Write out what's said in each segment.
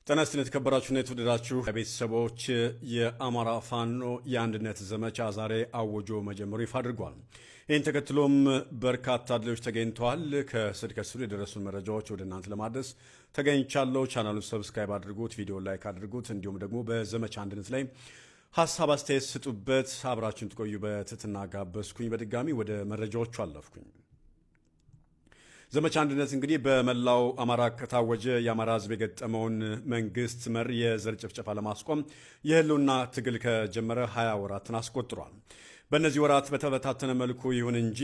ጤና ይስጥልኝ የተከበራችሁና የተወደዳችሁ ቤተሰቦች፣ የአማራ ፋኖ የአንድነት ዘመቻ ዛሬ አውጆ መጀመሩ ይፋ አድርጓል። ይህን ተከትሎም በርካታ ድሎች ተገኝተዋል። ከስር የደረሱን መረጃዎች ወደ እናንተ ለማድረስ ተገኝቻለሁ። ቻናሉን ሰብስክራይብ አድርጉት፣ ቪዲዮ ላይክ አድርጉት፣ እንዲሁም ደግሞ በዘመቻ አንድነት ላይ ሀሳብ አስተያየት ስጡበት። አብራችሁን ትቆዩ በትህትና ጋበዝኩኝ። በድጋሚ ወደ መረጃዎቹ አለፍኩኝ። ዘመቻ አንድነት እንግዲህ በመላው አማራ ከታወጀ የአማራ ሕዝብ የገጠመውን መንግስት መር የዘር ጭፍጨፋ ለማስቆም የህልውና ትግል ከጀመረ 20 ወራትን አስቆጥሯል። በእነዚህ ወራት በተበታተነ መልኩ ይሁን እንጂ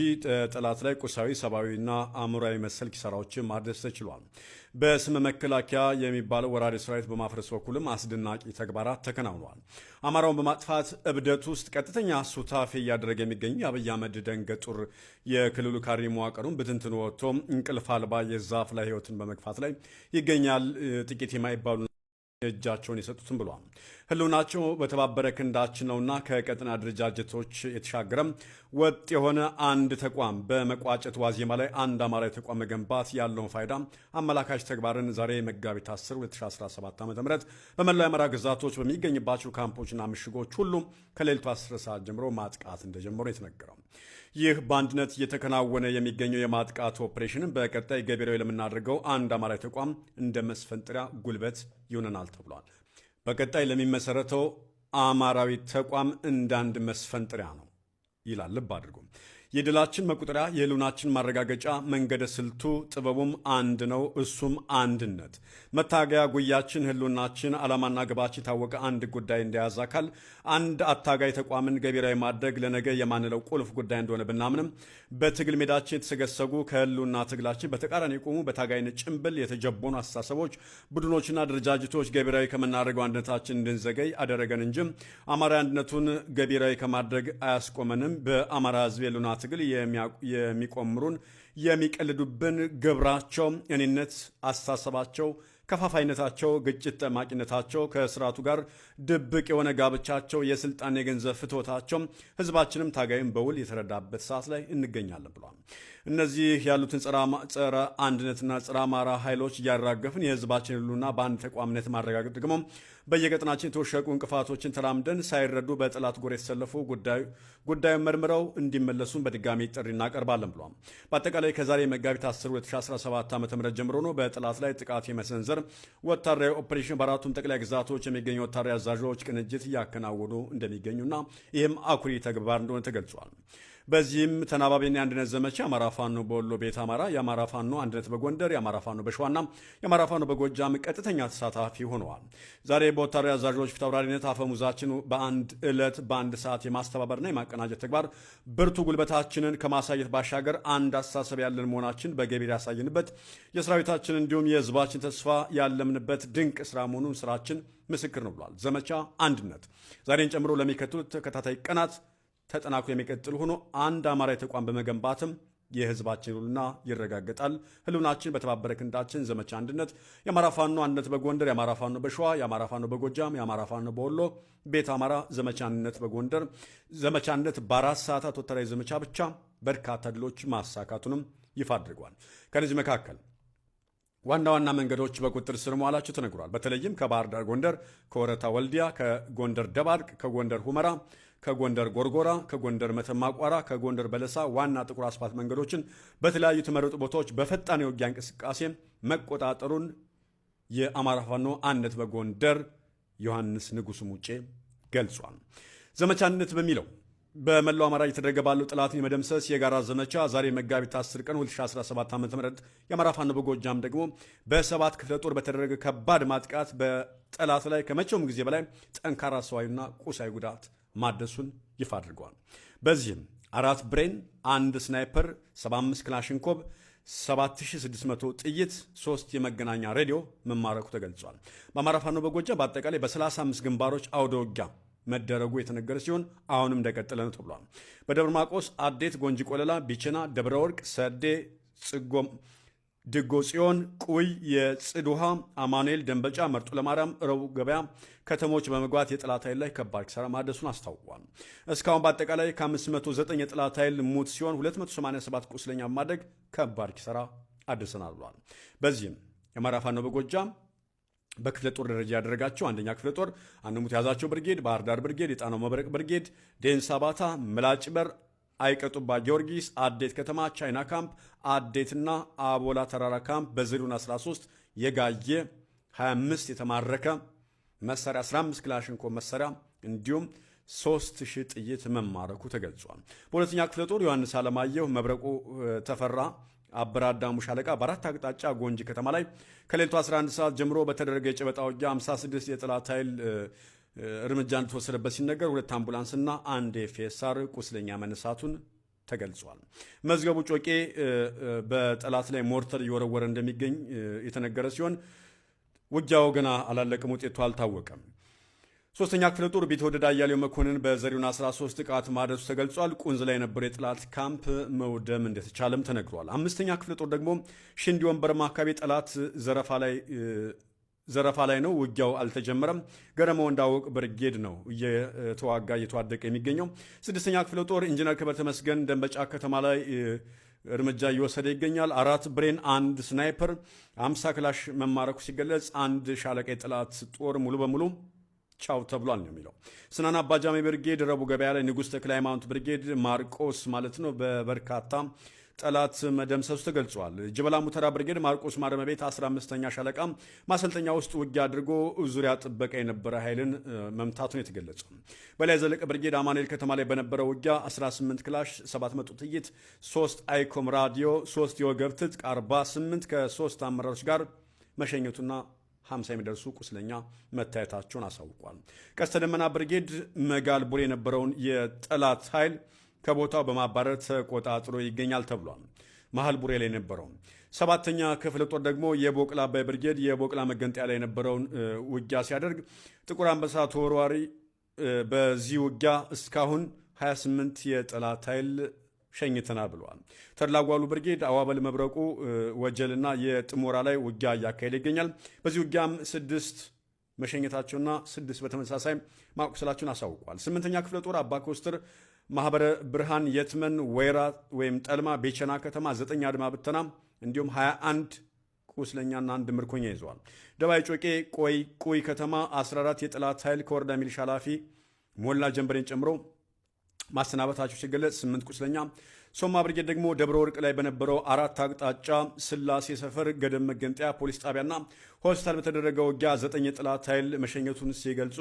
ጠላት ላይ ቁሳዊ፣ ሰብአዊና አእምሯዊ መሰል ኪሳራዎችን ማድረስ ተችሏል። በስመ መከላከያ የሚባለው ወራሪ ሰራዊት በማፍረስ በኩልም አስደናቂ ተግባራት ተከናውነዋል። አማራውን በማጥፋት እብደት ውስጥ ቀጥተኛ ሱታፌ እያደረገ የሚገኝ የአብይ አህመድ ደንገጡር የክልሉ ካድሬ መዋቅሩን ብትንትን ወጥቶ እንቅልፍ አልባ የዛፍ ላይ ህይወትን በመግፋት ላይ ይገኛል። ጥቂት የማይባሉ እጃቸውን የሰጡትም ብሏል። ህልውናቸው በተባበረ ክንዳችን ነውና ከቀጠና አደረጃጀቶች የተሻገረም ወጥ የሆነ አንድ ተቋም በመቋጨት ዋዜማ ላይ አንድ አማራዊ ተቋም መገንባት ያለውን ፋይዳ አመላካች ተግባርን ዛሬ መጋቢት 10 2017 ዓ.ም በመላው የአማራ ግዛቶች በሚገኝባቸው ካምፖችና ምሽጎች ሁሉ ከሌሊቱ 10 ሰዓት ጀምሮ ማጥቃት እንደጀመሩ የተነገረው ይህ በአንድነት እየተከናወነ የሚገኘው የማጥቃት ኦፕሬሽንን በቀጣይ ገቢራዊ ለምናደርገው አንድ አማራዊ ተቋም እንደ መስፈንጠሪያ ጉልበት ይሆነናል ተብሏል። በቀጣይ ለሚመሰረተው አማራዊ ተቋም እንደ አንድ መስፈንጠሪያ ነው ይላል። ልብ አድርጉ። የድላችን መቁጠሪያ፣ የህልውናችን ማረጋገጫ፣ መንገደ ስልቱ ጥበቡም አንድ ነው፣ እሱም አንድነት። መታገያ ጉያችን፣ ህልውናችን፣ ዓላማና ግባችን የታወቀ አንድ ጉዳይ እንደያዘ አካል አንድ አታጋይ ተቋምን ገቢራዊ ማድረግ ለነገ የማንለው ቁልፍ ጉዳይ እንደሆነ ብናምንም በትግል ሜዳችን የተሰገሰጉ ከህልውና ትግላችን በተቃራኒ የቆሙ በታጋይነት ጭንብል የተጀቦኑ አስተሳሰቦች፣ ቡድኖችና ድርጅቶች ገቢራዊ ከምናደርገው አንድነታችን እንድንዘገይ አደረገን እንጂ አማራዊ አንድነቱን ገቢራዊ ከማድረግ አያስቆመንም። በአማራ ህዝብ የህልውና ትግል የሚቆምሩን የሚቀልዱብን ግብራቸው፣ እኔነት አስተሳሰባቸው፣ ከፋፋይነታቸው፣ ግጭት ጠማቂነታቸው፣ ከስርዓቱ ጋር ድብቅ የሆነ ጋብቻቸው፣ የስልጣን የገንዘብ ፍትወታቸው ህዝባችንም ታጋይም በውል የተረዳበት ሰዓት ላይ እንገኛለን ብሏል። እነዚህ ያሉትን ጸረ አንድነትና ጸረ አማራ ኃይሎች እያራገፍን የህዝባችን ህልውና በአንድ ተቋምነት ማረጋገጥ ደግሞ በየቀጠናችን የተወሸቁ እንቅፋቶችን ተላምደን ሳይረዱ በጠላት ጎራ የተሰለፉ ጉዳዩን መርምረው እንዲመለሱን በድጋሚ ጥሪ እናቀርባለን ብሏል። በአጠቃላይ ከዛሬ መጋቢት 10 2017 ዓ.ም ጀምሮ ነው በጠላት ላይ ጥቃት የመሰንዘር ወታደራዊ ኦፕሬሽን በአራቱም ጠቅላይ ግዛቶች የሚገኙ ወታደራዊ አዛዦች ቅንጅት እያከናወኑ እንደሚገኙና ይህም አኩሪ ተግባር እንደሆነ ተገልጿል። በዚህም ተናባቢና የአንድነት ዘመቻ የአማራ ፋኖ በወሎ ቤት አማራ፣ የአማራ ፋኖ አንድነት በጎንደር፣ የአማራ ፋኖ በሸዋና የአማራ ፋኖ በጎጃም ቀጥተኛ ተሳታፊ ሆነዋል። ዛሬ በወታደራዊ አዛዦች ፊት አውራሪነት አፈሙዛችን በአንድ ዕለት በአንድ ሰዓት የማስተባበርና የማቀናጀት ተግባር ብርቱ ጉልበታችንን ከማሳየት ባሻገር አንድ አስተሳሰብ ያለን መሆናችን በገቢር ያሳየንበት የሰራዊታችን እንዲሁም የህዝባችን ተስፋ ያለምንበት ድንቅ ስራ መሆኑን ስራችን ምስክር ነው ብሏል። ዘመቻ አንድነት ዛሬን ጨምሮ ለሚከተሉት ተከታታይ ቀናት ተጠናክሮ የሚቀጥል ሆኖ አንድ አማራዊ ተቋም በመገንባትም የህዝባችን ህልውና ይረጋገጣል። ህልውናችን በተባበረ ክንዳችን። ዘመቻ አንድነት። የአማራ ፋኖ አንድነት በጎንደር፣ የአማራ ፋኖ በሸዋ፣ የአማራ ፋኖ በጎጃም፣ የአማራ ፋኖ በወሎ ቤት አማራ። ዘመቻ አንድነት በጎንደር። ዘመቻ አንድነት በ4 ሰዓታት ወታደራዊ ዘመቻ ብቻ በርካታ ድሎች ማሳካቱንም ይፋ አድርጓል። ከነዚህ መካከል ዋና ዋና መንገዶች በቁጥጥር ስር መዋላቸው ተነግሯል። በተለይም ከባህር ዳር ጎንደር፣ ከወረታ ወልዲያ፣ ከጎንደር ደባርቅ፣ ከጎንደር ሁመራ፣ ከጎንደር ጎርጎራ፣ ከጎንደር መተማ ቋራ፣ ከጎንደር በለሳ ዋና ጥቁር አስፋልት መንገዶችን በተለያዩ የተመረጡ ቦታዎች በፈጣን የውጊያ እንቅስቃሴ መቆጣጠሩን የአማራ ፋኖ አንድነት በጎንደር ዮሐንስ ንጉሱ ሙጬ ገልጿል። ዘመቻ አንድነት በሚለው በመላው አማራ እየተደረገ ባለው ጠላትን የመደምሰስ የጋራ ዘመቻ ዛሬ መጋቢት 10 ቀን 2017 ዓ.ም የአማራ ፋኖ በጎጃም ደግሞ በ7 ክፍለ ጦር በተደረገ ከባድ ማጥቃት በጠላት ላይ ከመቼውም ጊዜ በላይ ጠንካራ ሰዋዊና ቁሳዊ ጉዳት ማድረሱን ይፋ አድርገዋል። በዚህም 4 ብሬን፣ 1 ስናይፐር፣ 75 ክላሽንኮቭ፣ 7600 ጥይት፣ 3 የመገናኛ ሬዲዮ መማረኩ ተገልጿል። በአማራ ፋኖ በጎጃም በአጠቃላይ በ35 ግንባሮች አውደ ውጊያ መደረጉ የተነገረ ሲሆን አሁንም እንደቀጠለ ነው ተብሏል። በደብረ ማርቆስ፣ አዴት፣ ጎንጂ ቆለላ፣ ቢቸና፣ ደብረ ወርቅ፣ ሰዴ፣ ድጎ ጽዮን፣ ቁይ፣ የጽድ ውሃ፣ አማኑኤል፣ ደንበጫ፣ መርጦ ለማርያም፣ ረቡዕ ገበያ ከተሞች በመግባት የጠላት ኃይል ላይ ከባድ ኪሳራ ማድረሱን አስታውቋል። እስካሁን በአጠቃላይ ከ509 የጠላት ኃይል ሙት ሲሆን 287 ቁስለኛ በማድረግ ከባድ ኪሳራ አድርሰናል ብሏል። በዚህም የአማራ ፋኖ በጎጃም በክፍለ ጦር ደረጃ ያደረጋቸው አንደኛ ክፍለ ጦር አንሙት ያዛቸው ብርጌድ፣ ባህር ዳር ብርጌድ፣ የጣናው መብረቅ ብርጌድ፣ ዴንሳ ባታ፣ ምላጭበር፣ አይቀጡባ ጊዮርጊስ፣ አዴት ከተማ፣ ቻይና ካምፕ፣ አዴትና አቦላ ተራራ ካምፕ በዝሩን 13 የጋየ 25 የተማረከ መሳሪያ 15 ክላሽንኮቭ መሳሪያ እንዲሁም 3000 ጥይት መማረኩ ተገልጿል። በሁለተኛ ክፍለ ጦር ዮሐንስ አለማየሁ መብረቁ ተፈራ አበራዳሙ ሻለቃ በአራት አቅጣጫ ጎንጂ ከተማ ላይ ከሌሊቱ 11 ሰዓት ጀምሮ በተደረገ የጨበጣ ውጊያ 56 የጠላት ኃይል እርምጃ እንደተወሰደበት ሲነገር 2 አምቡላንስና 1 ኤፍኤስአር ቁስለኛ መነሳቱን ተገልጿል። መዝገቡ ጮቄ በጠላት ላይ ሞርተር እየወረወረ እንደሚገኝ የተነገረ ሲሆን ውጊያው ገና አላለቀም፣ ውጤቱ አልታወቀም። ሶስተኛ ክፍለ ጦር ቢትወደድ አያሌው መኮንን በዘሪውን 13 ጥቃት ማድረሱ ተገልጿል። ቁንዝ ላይ የነበረው የጠላት ካምፕ መውደም እንደተቻለም ተነግሯል። አምስተኛ ክፍለ ጦር ደግሞ ሽንዲ ወንበርማ አካባቢ ጠላት ዘረፋ ላይ ነው። ውጊያው አልተጀመረም። ገረመው እንዳወቅ ብርጌድ ነው እየተዋደቀ የሚገኘው። ስድስተኛ ክፍለ ጦር ኢንጂነር ክብር ተመስገን ደንበጫ ከተማ ላይ እርምጃ እየወሰደ ይገኛል። 4 ብሬን፣ 1 ስናይፐር፣ 50 ክላሽ መማረኩ ሲገለጽ 1 ሻለቃ የጠላት ጦር ሙሉ በሙሉ ቻው ተብሏል ነው የሚለው። ስናን አባጃሜ ብርጌድ ረቡዕ ገበያ ላይ ንጉሥ ተክለ ሃይማኖት ብርጌድ ማርቆስ ማለት ነው በበርካታ ጠላት መደምሰሱ ተገልጿል። ጅበላ ሙተራ ብርጌድ ማርቆስ ማረሚያ ቤት 15ኛ ሻለቃ ማሰልጠኛ ውስጥ ውጊያ አድርጎ ዙሪያ ጥበቃ የነበረ ኃይልን መምታቱን የተገለጸው። በላይ ዘለቀ ብርጌድ አማኑኤል ከተማ ላይ በነበረው ውጊያ 18 ክላሽ፣ 700 ጥይት፣ 3 አይኮም ራዲዮ፣ 3 የወገብ ትጥቅ፣ 48 ከ3 አመራሮች ጋር መሸኘቱና 50 የሚደርሱ ቁስለኛ መታየታቸውን አሳውቋል። ቀስተ ደመና ብርጌድ መጋል ቡሬ የነበረውን የጠላት ኃይል ከቦታው በማባረር ተቆጣጥሮ ይገኛል ተብሏል። መሃል ቡሬ ላይ የነበረው 7ኛ ክፍለ ጦር ደግሞ የቦቅላ አባይ ብርጌድ የቦቅላ መገንጠያ ላይ የነበረውን ውጊያ ሲያደርግ ጥቁር አንበሳ ተወርዋሪ በዚህ ውጊያ እስካሁን 28 የጠላት ኃይል ሸኝተናል ብለዋል። ተድላጓሉ ብርጌድ አዋበል መብረቁ ወጀልና የጥሞራ ላይ ውጊያ እያካሄደ ይገኛል። በዚህ ውጊያም 6 መሸኘታቸውና 6 በተመሳሳይ ማቁሰላቸውን አሳውቋል። 8ኛ ክፍለ ጦር አባ ኮስተር ማህበረ ብርሃን የትመን ወይራ ወይም ጠልማ ቤቸና ከተማ 9 አድማ ብተና እንዲሁም 21 ቁስለኛና 1 ምርኮኛ ይዘዋል። ደባይ ጮቄ ቁይ ከተማ 14 የጠላት ኃይል ከወረዳ ሚሊሻ ኃላፊ ሞላ ጀንበሬን ጨምሮ ማሰናበታቸው ሲገለጽ 8 ቁስለኛ። ሶማ ብርጌድ ደግሞ ደብረ ወርቅ ላይ በነበረው 4 አቅጣጫ ስላሴ ሰፈር ገደም መገንጠያ ፖሊስ ጣቢያና ሆስፒታል በተደረገው ውጊያ 9 የጠላት ኃይል መሸኘቱን ሲገልጹ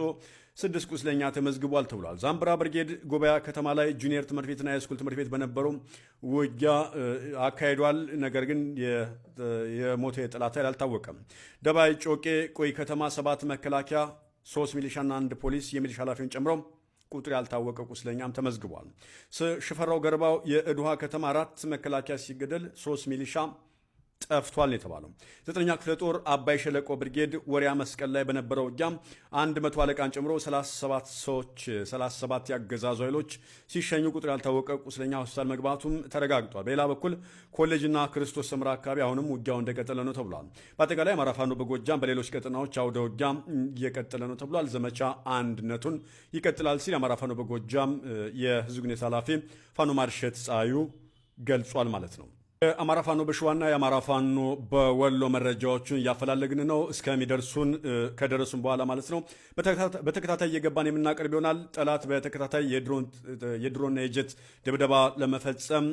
6 ቁስለኛ ተመዝግቧል ተብሏል። ዛምብራ ብርጌድ ጎበያ ከተማ ላይ ጁኒየር ትምህርት ቤትና የስኩል ትምህርት ቤት በነበረው ውጊያ አካሂዷል። ነገር ግን የሞተ የጠላት ኃይል አልታወቀም። ደባይ ጮቄ ቆይ ከተማ 7 መከላከያ 3 ሚሊሻና 1 ፖሊስ የሚሊሻ ኃላፊውን ጨምሮ ቁጥር ያልታወቀ ቁስለኛም ተመዝግቧል። ሽፈራው ገርባው የእድሃ ከተማ 4 መከላከያ ሲገደል 3 ሚሊሻ ጠፍቷል የተባለው። 9ኛ ክፍለ ጦር አባይ ሸለቆ ብርጌድ ወሪያ መስቀል ላይ በነበረው ውጊያ 100 አለቃን ጨምሮ 37 ያገዛዙ ኃይሎች ሲሸኙ ቁጥር ያልታወቀ ቁስለኛ ሆስፒታል መግባቱም ተረጋግጧል። በሌላ በኩል ኮሌጅና ክርስቶስ ሰምራ አካባቢ አሁንም ውጊያው እንደቀጠለ ነው ተብሏል። በአጠቃላይ አማራ ፋኖ በጎጃም በሌሎች ቀጠናዎች አውደ ውጊያ እየቀጠለ ነው ተብሏል። ዘመቻ አንድነቱን ይቀጥላል ሲል አማራ ፋኖ በጎጃም የህዝብ ግንኙነት ኃላፊ ፋኖ ማርሸት ፀሐዩ ገልጿል ማለት ነው። የአማራ ፋኖ በሸዋና የአማራ ፋኖ በወሎ መረጃዎችን እያፈላለግን ነው። እስከሚደርሱን ከደረሱን በኋላ ማለት ነው በተከታታይ እየገባን የምናቀርብ ይሆናል። ጠላት በተከታታይ የድሮና የጀት ድብደባ ለመፈጸም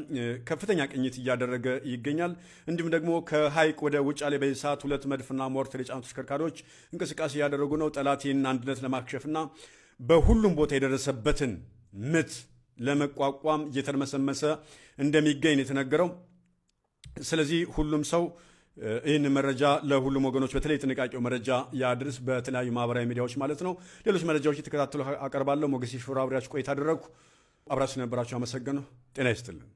ከፍተኛ ቅኝት እያደረገ ይገኛል። እንዲሁም ደግሞ ከሀይቅ ወደ ውጫሌ በዚህ ሰዓት 2 መድፍና ሞርተር የጫኑ ተሽከርካሪዎች እንቅስቃሴ እያደረጉ ነው። ጠላት ይህን አንድነት ለማክሸፍና በሁሉም ቦታ የደረሰበትን ምት ለመቋቋም እየተርመሰመሰ እንደሚገኝ የተነገረው። ስለዚህ ሁሉም ሰው ይህን መረጃ ለሁሉም ወገኖች በተለይ ጥንቃቄው መረጃ ያድርስ፣ በተለያዩ ማህበራዊ ሚዲያዎች ማለት ነው። ሌሎች መረጃዎች የተከታተሉ አቀርባለሁ። ሞገስ ሽፈራው አብሬያችሁ ቆይታ አደረግኩ። አብራችሁ ነበራችሁ። አመሰግናለሁ። ጤና ይስጥልን።